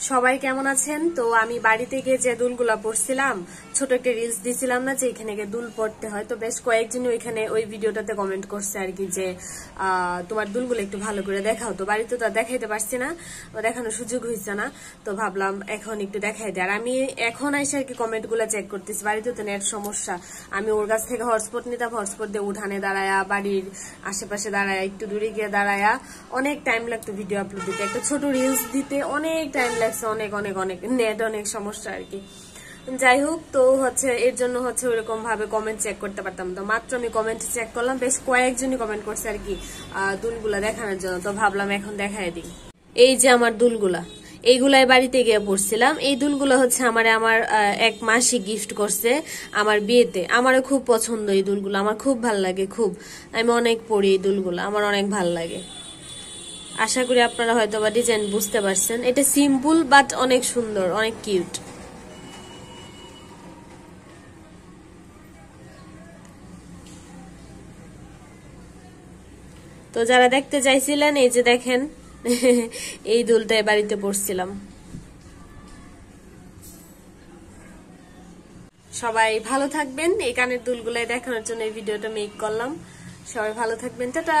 সবাই কেমন আছেন? তো আমি বাড়িতে গিয়ে যে দুলগুলা পড়ছিলাম, ছোট একটা রিলস দিছিলাম না যে এখানে গিয়ে দুল পড়তে হয়, তো বেশ কয়েকজন ওইখানে ওই ভিডিওটাতে কমেন্ট করছে আর কি যে তোমার দুলগুলো একটু ভালো করে দেখাও। তো বাড়িতে তো দেখাইতে পারছি না, দেখানোর সুযোগ হয়েছে না, তো ভাবলাম এখন একটু দেখাই দেয়। আর আমি এখন এসে আর কি কমেন্ট গুলা চেক করতেছি, বাড়িতে তো নেট সমস্যা। আমি ওর কাছ থেকে হটস্পট নিতাম, হটস্পট দিয়ে উঠানে দাঁড়ায়া, বাড়ির আশেপাশে দাঁড়ায়া, একটু দূরে গিয়ে দাঁড়ায়া অনেক টাইম লাগতো ভিডিও আপলোড দিতে, একটা ছোট রিলস দিতে অনেক টাইম লাগছে, অনেক অনেক অনেক নেট অনেক সমস্যা আর কি। যাই হোক, তো হচ্ছে এর জন্য হচ্ছে ওইরকম ভাবে কমেন্ট চেক করতে পারতাম। তো মাত্র আমি কমেন্ট চেক করলাম, বেশ কয়েকজনই কমেন্ট করছে আর কি দুলগুলা দেখানোর জন্য। তো ভাবলাম এখন দেখাই দিই। এই যে আমার দুলগুলা, এইগুলাই বাড়িতে গিয়ে পড়ছিলাম। এই দুলগুলো হচ্ছে আমার এক মাসি গিফট করছে আমার বিয়েতে। আমারও খুব পছন্দ এই দুলগুলো, আমার খুব ভাল লাগে, খুব আমি অনেক পড়ি এই দুলগুলো, আমার অনেক ভাল লাগে। আশা করি আপনারা হয়তো বা ডিজাইন বুঝতে পারছেন। এটা সিম্পল বাট অনেক সুন্দর, অনেক কিউট। তো যারা দেখতে চাইছিলেন, এই যে দেখেন এই দুলটাই বাড়িতে পড়ছিলাম। সবাই ভালো থাকবেন। এই কানের দুলগুলাই দেখানোর জন্য এই ভিডিওটা মেক করলাম। সবাই ভালো থাকবেন, টাটা।